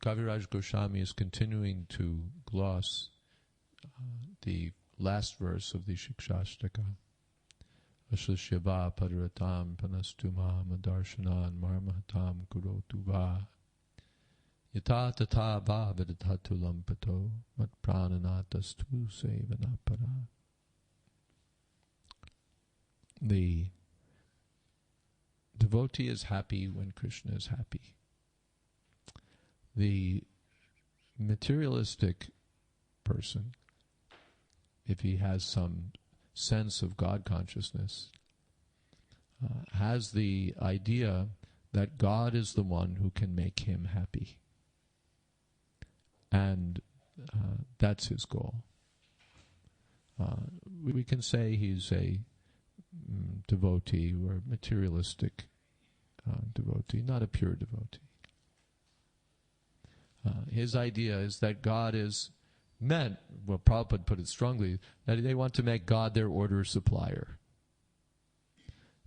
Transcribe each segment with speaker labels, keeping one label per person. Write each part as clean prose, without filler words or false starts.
Speaker 1: Kaviraj Goswami is continuing to gloss the last verse of the Shikshashtaka. Ashashyava padaratam panastuma madarshanan marmahatam kurotu va yata tata va vidadhatu lampato mat prananatastu sevanapara. The devotee is happy when Krishna is happy. The materialistic person, if he has some sense of God consciousness, has the idea that God is the one who can make him happy. And that's his goal. We can say he's a devotee or materialistic devotee, not a pure devotee. His idea is that God is meant, well, Prabhupada put it strongly, that they want to make God their order supplier.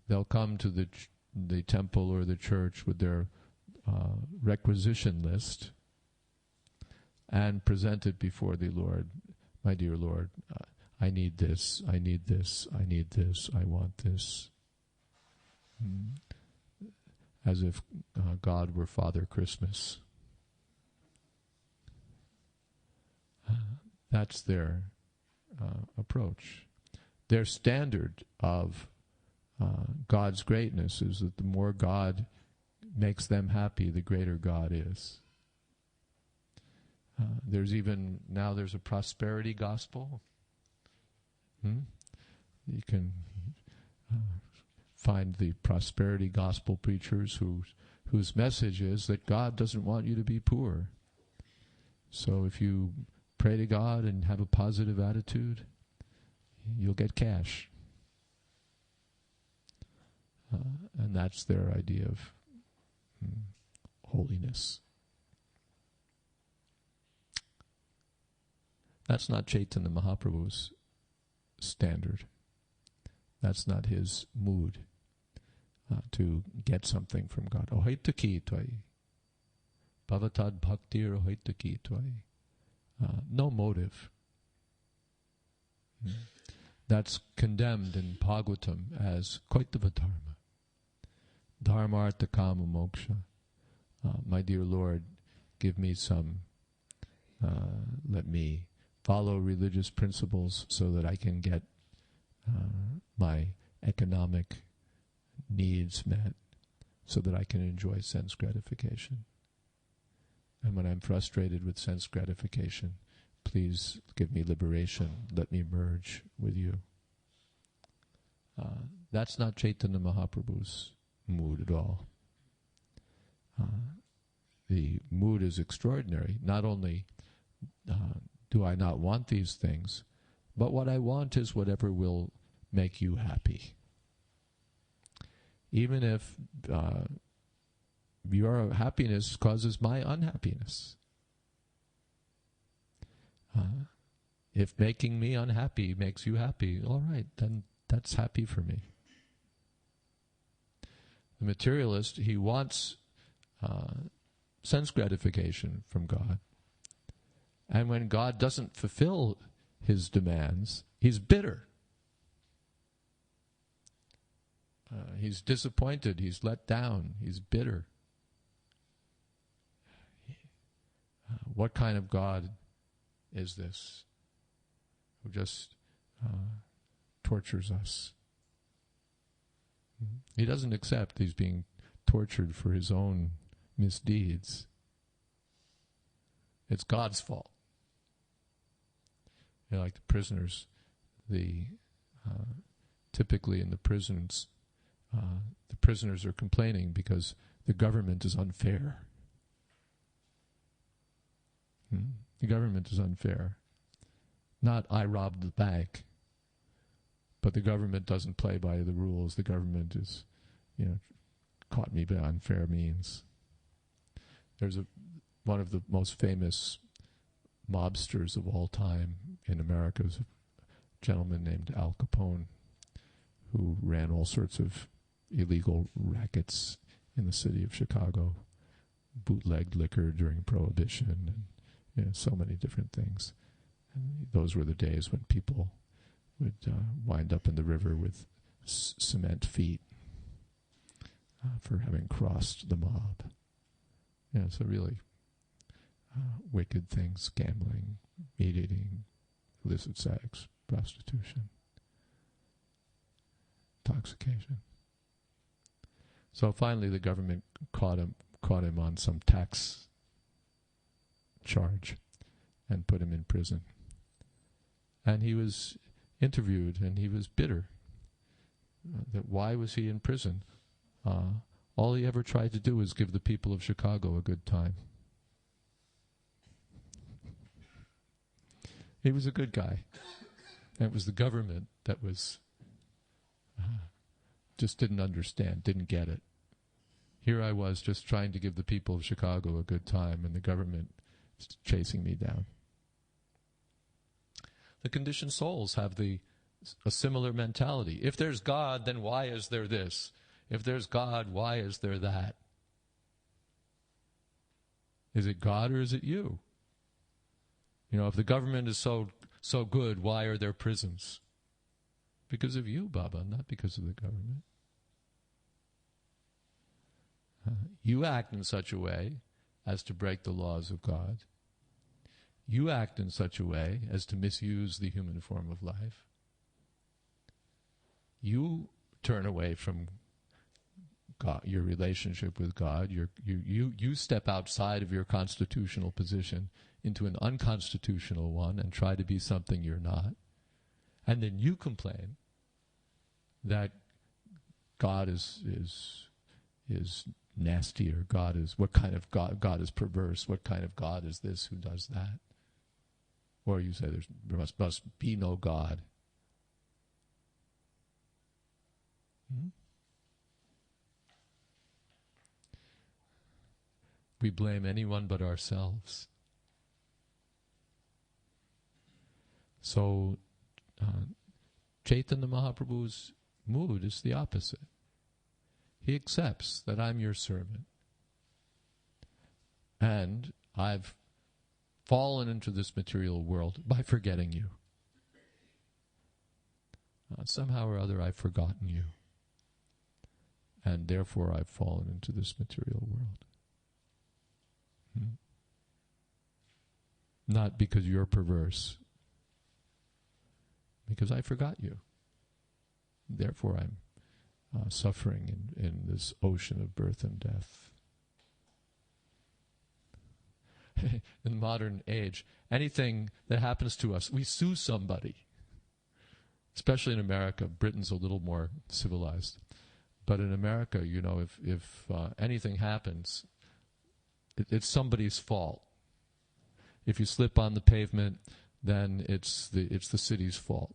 Speaker 1: They'll come to the temple or the church with their requisition list and present it before the Lord. My dear Lord, I need this, I need this, I need this, I want this. As if God were Father Christmas. That's their approach. Their standard of God's greatness is that the more God makes them happy, the greater God is. There's a prosperity gospel. You can find the prosperity gospel preachers whose message is that God doesn't want you to be poor. So if you pray to God and have a positive attitude, you'll get cash. And that's their idea of holiness. That's not Chaitanya Mahaprabhu's standard. That's not his mood to get something from God. Ohaitaki tvai. Bhavatad bhaktir ohaitaki tvai. No motive. That's condemned in Bhagavatam as Kaitava dharma. Dharmartha kama moksha. My dear Lord, give me some, let me follow religious principles so that I can get my economic needs met, so that I can enjoy sense gratification. And when I'm frustrated with sense gratification, please give me liberation. Let me merge with you. That's not Chaitanya Mahaprabhu's mood at all. The mood is extraordinary. Not only do I not want these things, but what I want is whatever will make you happy. Even if your happiness causes my unhappiness. If making me unhappy makes you happy, all right, then that's happy for me. The materialist, he wants sense gratification from God. And when God doesn't fulfill his demands, he's bitter. He's disappointed, he's let down, he's bitter. What kind of God is this who just tortures us? He doesn't accept he's being tortured for his own misdeeds. It's God's fault. You know, like the prisoners, typically in the prisons, the prisoners are complaining because the government is unfair. The government is unfair. Not I robbed the bank, but the government doesn't play by the rules. The government is, caught me by unfair means. There's one of the most famous mobsters of all time in America is a gentleman named Al Capone, who ran all sorts of illegal rackets in the city of Chicago. bootlegged liquor during Prohibition, and so many different things. And those were the days when people would wind up in the river with cement feet for having crossed the mob. So really wicked things: gambling, meat eating, illicit sex, prostitution, intoxication. So finally the government caught him on some tax charge and put him in prison. And he was interviewed, and he was bitter. That why was he in prison? All he ever tried to do was give the people of Chicago a good time. He was a good guy. And it was the government that was just didn't understand, didn't get it. Here I was just trying to give the people of Chicago a good time, and the government is chasing me down. The conditioned souls have a similar mentality. If there's God, then why is there this? If there's God, why is there that? Is it God or is it you? If the government is so good, why are there prisons? Because of you, Baba, not because of the government. You act in such a way as to break the laws of God. You act in such a way as to misuse the human form of life. You turn away from God, your relationship with God. You step outside of your constitutional position into an unconstitutional one and try to be something you're not. And then you complain that God is nasty, or what kind of God is perverse, what kind of God is this who does that? Or you say there must be no God. We blame anyone but ourselves. So Chaitanya Mahaprabhu's mood is the opposite. He accepts that I'm your servant, and I've fallen into this material world by forgetting you. Somehow or other I've forgotten you, and therefore I've fallen into this material world. Not because you're perverse, because I forgot you. Therefore I'm suffering in this ocean of birth and death. In the modern age, anything that happens to us, we sue somebody. Especially in America. Britain's a little more civilized. But in America, if anything happens, it's somebody's fault. If you slip on the pavement, then it's the city's fault,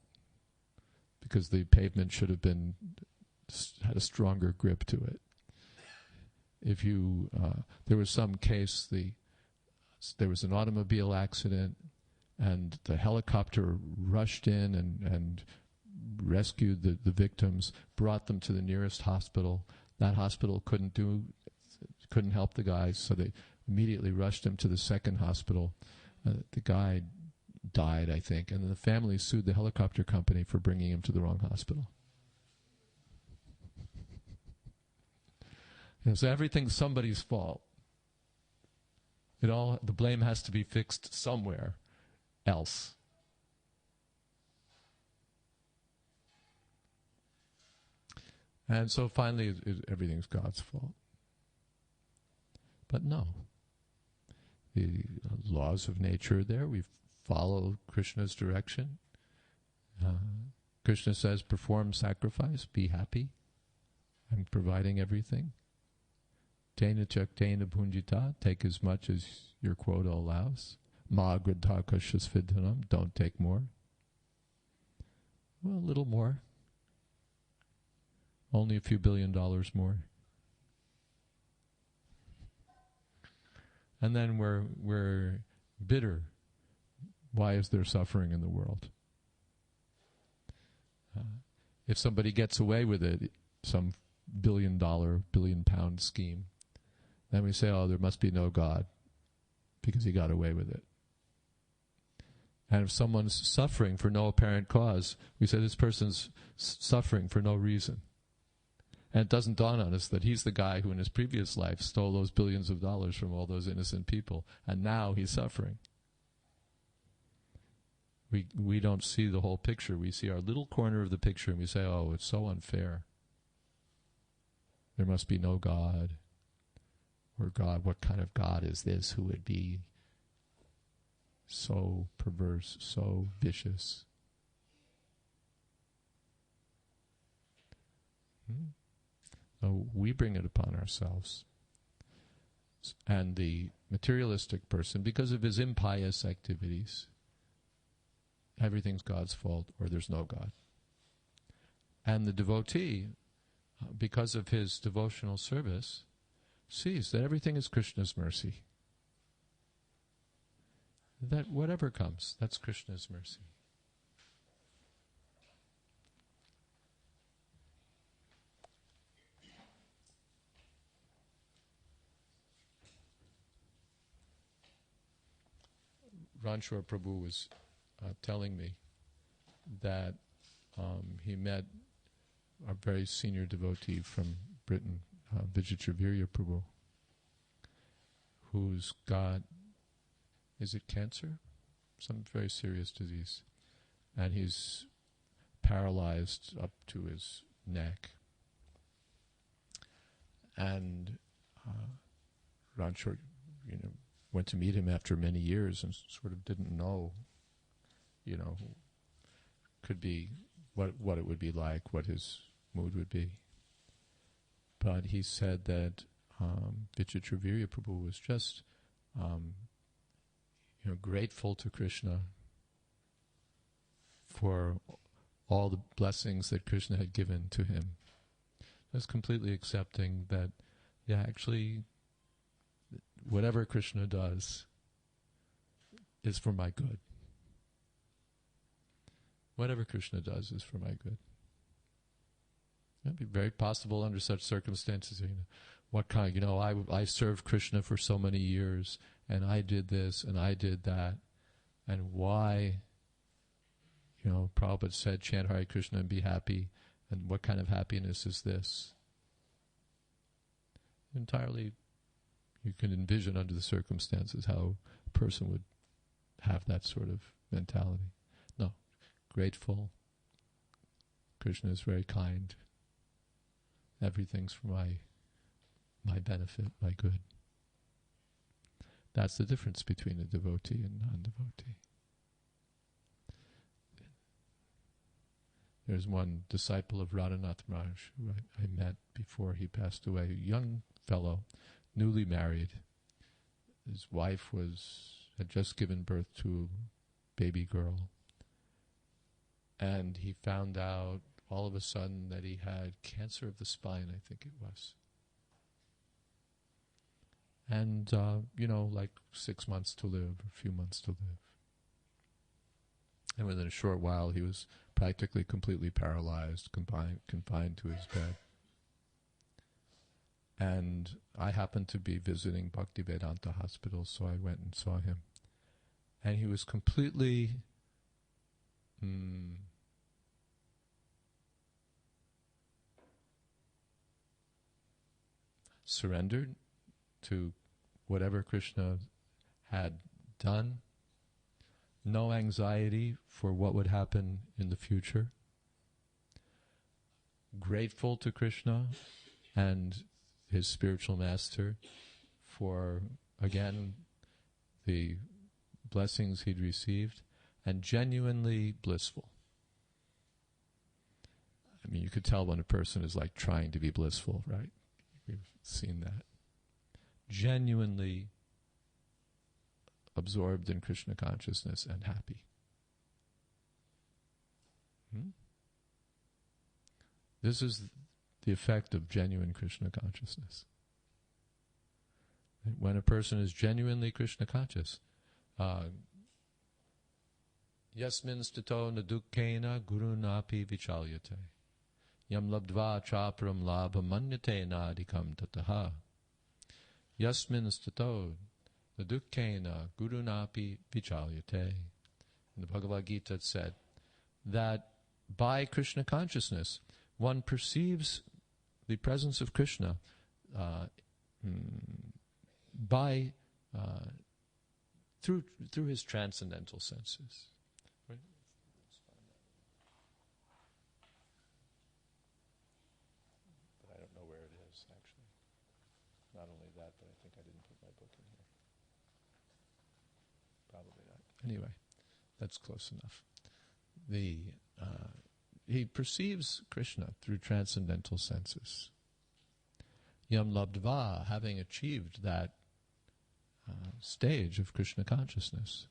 Speaker 1: because the pavement should have had a stronger grip to it. If there was some case, there was an automobile accident, and the helicopter rushed in and rescued the victims, brought them to the nearest hospital. That hospital couldn't help the guys, so they immediately rushed him to the second hospital. The guy died, I think, and then the family sued the helicopter company for bringing him to the wrong hospital. So everything's somebody's fault. The blame has to be fixed somewhere else. And so finally, everything's God's fault. But no. The laws of nature are there. We follow Krishna's direction. Krishna says, perform sacrifice, be happy. I'm providing everything. Tena chak tena bhunjita, take as much as your quota allows. Ma gradhaka shasvidhanam, don't take more. Well, a little more. Only a few $1 billion more. And then we're bitter. Why is there suffering in the world? If somebody gets away with it, some $1 billion, £1 billion scheme, Then we say, oh, there must be no God because he got away with it. And if someone's suffering for no apparent cause, we say this person's suffering for no reason. And it doesn't dawn on us that he's the guy who in his previous life stole those billions of dollars from all those innocent people, and now he's suffering. We don't see the whole picture. We see our little corner of the picture and we say, oh, it's so unfair. There must be no God. Or God, what kind of God is this who would be so perverse, so vicious? So we bring it upon ourselves. And the materialistic person, because of his impious activities, everything's God's fault or there's no God. And the devotee, because of his devotional service, sees that everything is Krishna's mercy. That whatever comes, that's Krishna's mercy. Ranchor Prabhu was telling me that he met a very senior devotee from Britain, Jayadvaita Prabhu, who's got, is it cancer? Some very serious disease. And he's paralyzed up to his neck. And Ranchor, went to meet him after many years and sort of didn't know, could be what it would be like, what his mood would be. But he said that Jayadvaita Prabhu was just, grateful to Krishna for all the blessings that Krishna had given to him. Just completely accepting that, actually, whatever Krishna does is for my good. Whatever Krishna does is for my good. It'd be very possible under such circumstances. What kind? I served Krishna for so many years, and I did this, and I did that, and why? Prabhupada said, chant Hare Krishna and be happy, and what kind of happiness is this? Entirely, you can envision under the circumstances how a person would have that sort of mentality. No, grateful. Krishna is very kind. Everything's for my benefit, my good. That's the difference between a devotee and non-devotee. There's one disciple of Radhanath Maharaj who I met before he passed away, a young fellow, newly married. His wife had just given birth to a baby girl. And he found out all of a sudden that he had cancer of the spine, I think it was. And, like 6 months to live, a few months to live. And within a short while, he was practically completely paralyzed, confined to his bed. And I happened to be visiting Bhaktivedanta Hospital, so I went and saw him. And he was completely surrendered to whatever Krishna had done. No anxiety for what would happen in the future. Grateful to Krishna and his spiritual master for, again, the blessings he'd received, and genuinely blissful. I mean, you could tell when a person is like trying to be blissful, right? We've seen that. Genuinely absorbed in Krishna consciousness and happy. This is the effect of genuine Krishna consciousness. When a person is genuinely Krishna conscious, yasmin stito nadukkena gurunapi vichalyate yam labdva chapram labha manyate nadikam tataha Yasmin stato dukkena gurunapi vichalyate. And the Bhagavad Gita said that by Krishna consciousness, one perceives the presence of Krishna by through his transcendental senses. Right? But I don't know where it is, actually. Not only that, but I think I didn't put my book in here. Probably not. Anyway, that's close enough. He perceives Krishna through transcendental senses. Yam labdva, having achieved that stage of Krishna consciousness.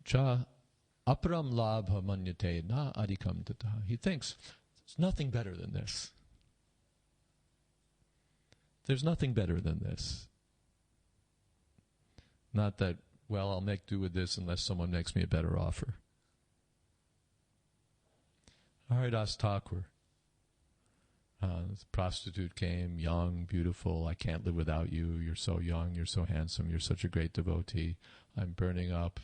Speaker 1: Cha aparam labha manyate na adikam tata. He thinks, there's nothing better than this. There's nothing better than this. Not that, well, I'll make do with this unless someone makes me a better offer. Haridas Thakur. The prostitute came, young, beautiful. I can't live without you. You're so young. You're so handsome. You're such a great devotee. I'm burning up.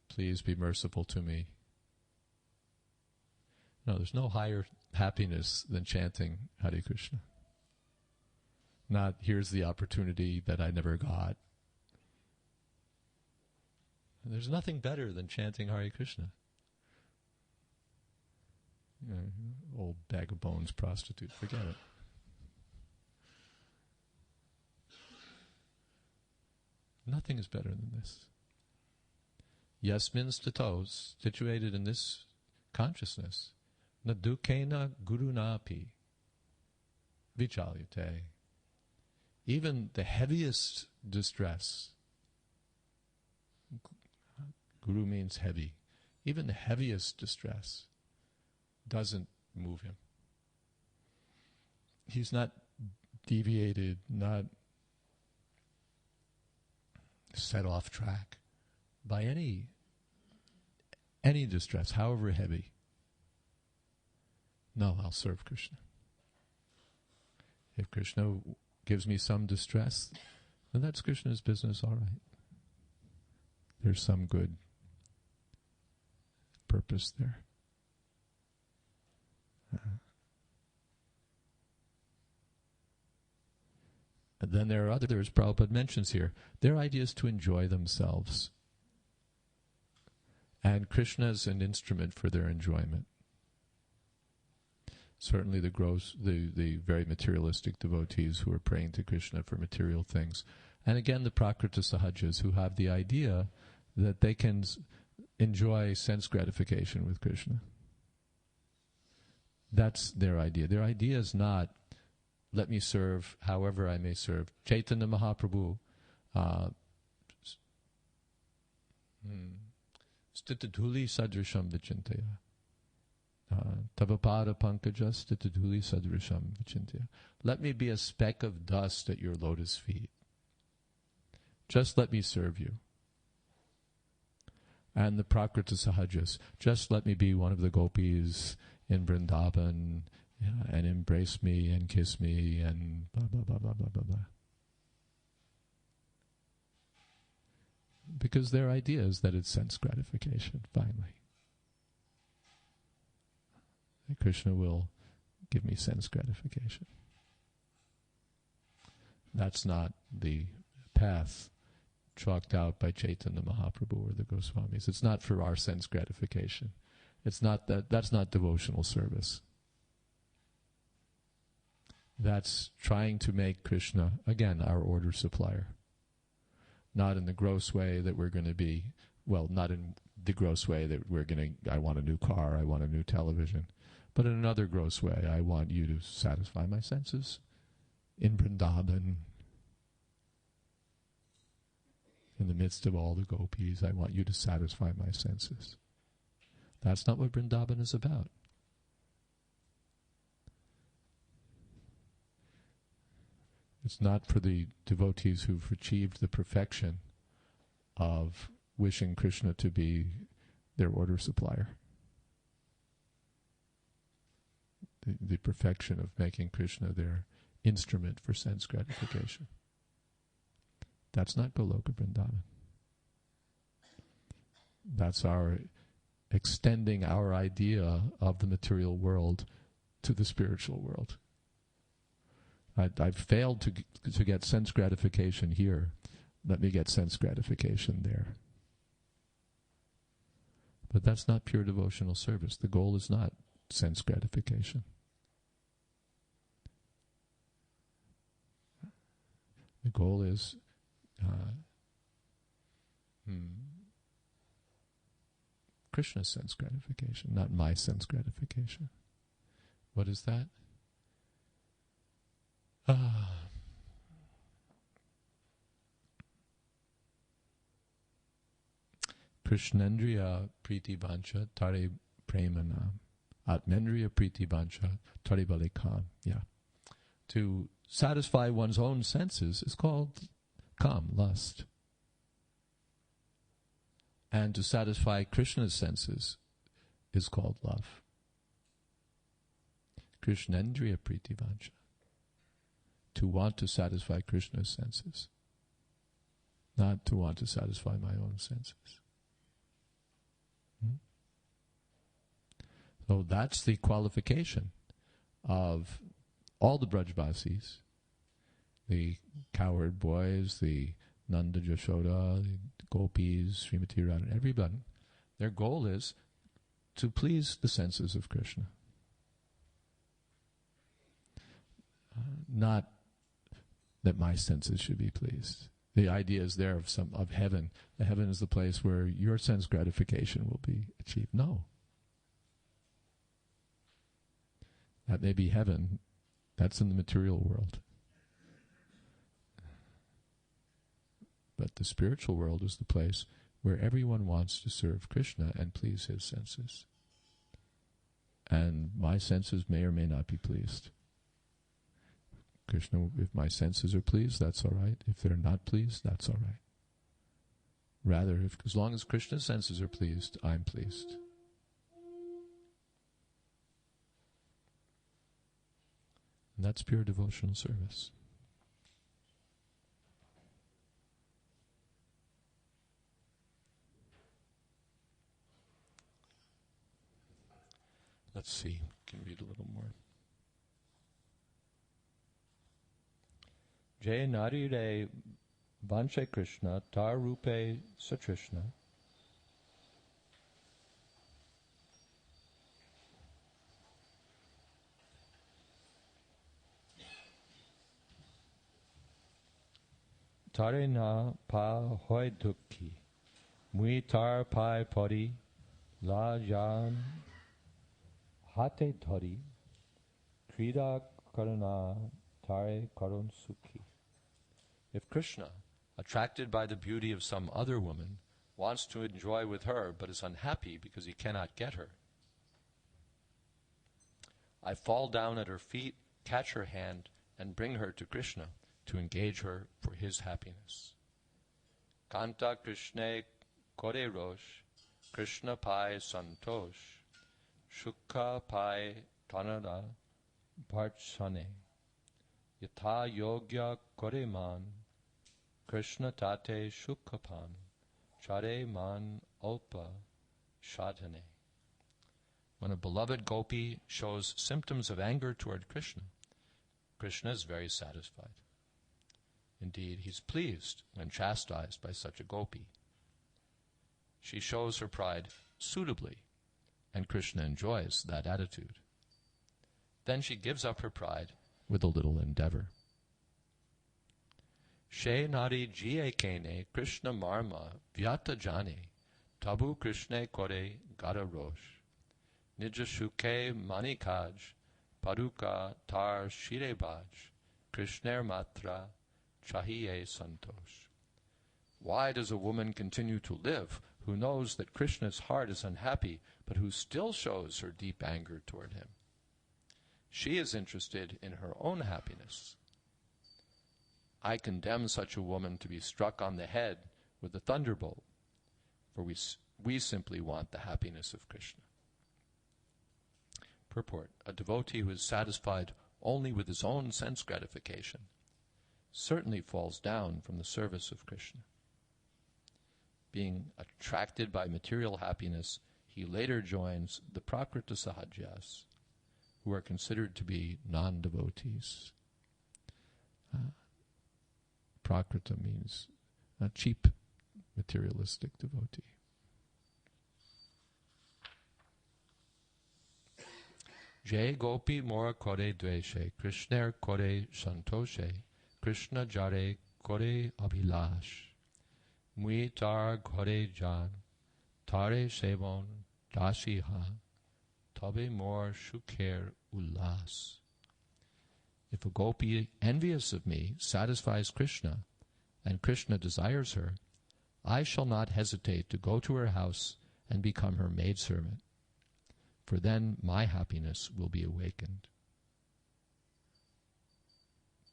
Speaker 1: Please be merciful to me. No, there's no higher happiness than chanting Hare Krishna. Not, here's the opportunity that I never got. And there's nothing better than chanting Hare Krishna. You know, old bag of bones prostitute, forget it. Nothing is better than this. Yasmin statos, situated in this consciousness, na dukkena gurunapi vichalyate. Even the heaviest distress, guru means heavy, even the heaviest distress doesn't move him. He's not deviated, not set off track by any distress, however heavy. No, I'll serve Krishna. If Krishna gives me some distress, then that's Krishna's business, all right. There's some good purpose there. And then there are others, Prabhupada mentions here, their idea is to enjoy themselves. And Krishna is an instrument for their enjoyment. Certainly the very materialistic devotees who are praying to Krishna for material things. And again, the Prakrita Sahajas who have the idea that they can enjoy sense gratification with Krishna. That's their idea. Their idea is not, let me serve however I may serve. Chaitanya Mahaprabhu, stitadhuli sadrisham vichintaya. Tavapada pankaja stitadhuli sadrisham vichintaya. Let me be a speck of dust at your lotus feet. Just let me serve you. And the Prakrita Sahajas, just let me be one of the gopis in Vrindavan, and embrace me and kiss me and blah, blah, blah, blah, blah, blah, blah. Because their idea is that it's sense gratification, finally. That Krishna will give me sense gratification. That's not the path chalked out by Chaitanya Mahaprabhu or the Goswamis. It's not for our sense gratification. It's not that's not devotional service. That's trying to make Krishna, again, our order supplier. Not in the gross way that we're going to be, well, not in the gross way that we're going to, I want a new car, I want a new television. But in another gross way, I want you to satisfy my senses in Vrindavan. In the midst of all the gopis, I want you to satisfy my senses. That's not what Vrindavan is about. It's not for the devotees who've achieved the perfection of wishing Krishna to be their order supplier. The perfection of making Krishna their instrument for sense gratification. That's not Goloka Vrindavan. That's our extending our idea of the material world to the spiritual world. I've failed to get sense gratification here. Let me get sense gratification there. But that's not pure devotional service. The goal is not sense gratification. The goal is Krishna's sense gratification, not my sense gratification. What is that? Krishnendriya priti vancha tare premana. Atmendriya priti vancha tare balikam. Yeah. To satisfy one's own senses is called kam, lust. And to satisfy Krishna's senses is called love. Krishnendriya priti vancha. To want to satisfy Krishna's senses, not to want to satisfy my own senses. So that's the qualification of all the Brajvasis, the cowherd boys, the Nanda Jashoda, the Gopis, Srimati Radha, everybody. Their goal is to please the senses of Krishna. Not that my senses should be pleased. The idea is there of heaven. The heaven is the place where your sense gratification will be achieved. No. That may be heaven. That's in the material world. But the spiritual world is the place where everyone wants to serve Krishna and please his senses. And my senses may or may not be pleased. Krishna, if my senses are pleased, that's all right. If they're not pleased, that's all right. Rather, as long as Krishna's senses are pleased, I'm pleased. And that's pure devotional service. Let's see, can read a little more. Jay Nari Re Vanche Krishna Tar Rupe Satrishna Tare na pa hoy dukhi Mui tar pai pori La jan Hate thori Krida karuna Tare karun sukhi. If Krishna, attracted by the beauty of some other woman, wants to enjoy with her but is unhappy because he cannot get her, I fall down at her feet, catch her hand, and bring her to Krishna to engage her for his happiness. Kanta Krishna kore rosh, Krishna pai santosh, Shukha pai tanada parchane, Yatha yogya kore man, Krishna tate shukhapan, Chare man alpa shadhane. When a beloved gopi shows symptoms of anger toward Krishna, Krishna is very satisfied. Indeed, he's pleased when chastised by such a gopi. She shows her pride suitably, and Krishna enjoys that attitude. Then she gives up her pride with a little endeavor. She nari jiye kene Krishna marma vyata jane, tabu Krishna kore gara rosh, nija shuke manikaj, paruka tar shirebaj, Krishner matra chahiye santosh. Why does a woman continue to live who knows that Krishna's heart is unhappy, but who still shows her deep anger toward him? She is interested in her own happiness. I condemn such a woman to be struck on the head with a thunderbolt, for we simply want the happiness of Krishna. Purport: a devotee who is satisfied only with his own sense gratification certainly falls down from the service of Krishna. Being attracted by material happiness, he later joins the Prakrita Sahajas, who are considered to be non-devotees. Prakrita means a cheap, materialistic devotee. Jai gopi mora kore dveshe, Krishna kore santoshe, Krishna jare kore abhilash. Mui tar kore jan, tare sevon dasiha, tabe mor shukher ullas. If a gopi envious of me satisfies Krishna, and Krishna desires her, I shall not hesitate to go to her house and become her maidservant, for then my happiness will be awakened.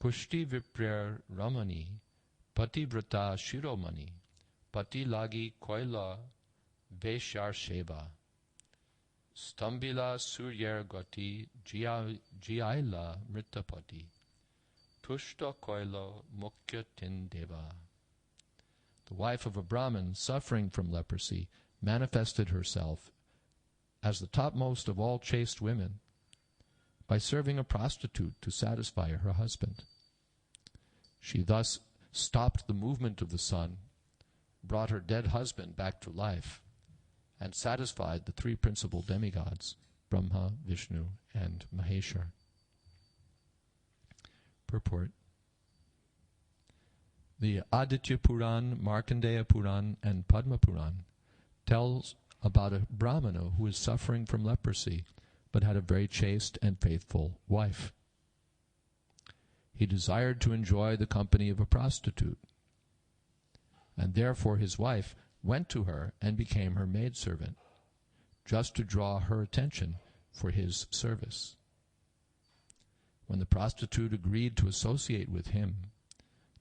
Speaker 1: Pushti viprer ramani, pativrata shiromani, pati lagi koila veshar sheva, stambila suryer gati jiaila mritapati, tushta koilo mukya tindeva. The wife of a Brahmin suffering from leprosy manifested herself as the topmost of all chaste women by serving a prostitute to satisfy her husband. She thus stopped the movement of the sun, brought her dead husband back to life, and satisfied the three principal demigods, Brahma, Vishnu, and Maheshwar. Purport. The Aditya Puran, Markandeya Puran, and Padma Puran tells about a Brahmana who is suffering from leprosy but had a very chaste and faithful wife. He desired to enjoy the company of a prostitute, and therefore his wife went to her and became her maidservant, just to draw her attention for his service. When the prostitute agreed to associate with him,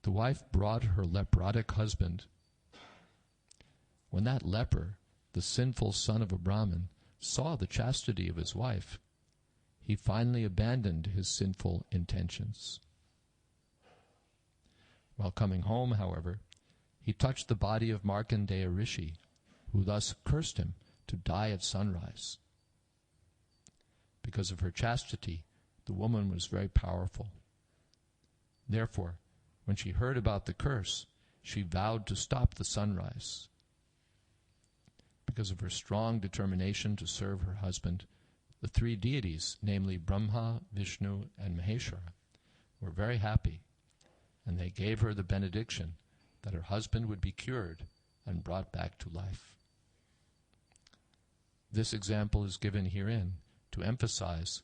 Speaker 1: the wife brought her leprotic husband. When that leper, the sinful son of a Brahmin, saw the chastity of his wife, he finally abandoned his sinful intentions. While coming home, however, he touched the body of Markandeya Rishi, who thus cursed him to die at sunrise. Because of her chastity, the woman was very powerful. Therefore, when she heard about the curse, she vowed to stop the sunrise. Because of her strong determination to serve her husband, the three deities, namely Brahma, Vishnu, and Maheshwara, were very happy, and they gave her the benediction that her husband would be cured and brought back to life. This example is given herein to emphasize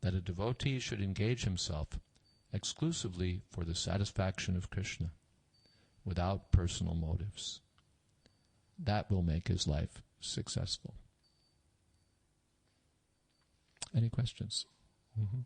Speaker 1: that a devotee should engage himself exclusively for the satisfaction of Krishna, without personal motives. That will make his life successful. Any questions? Mm-hmm.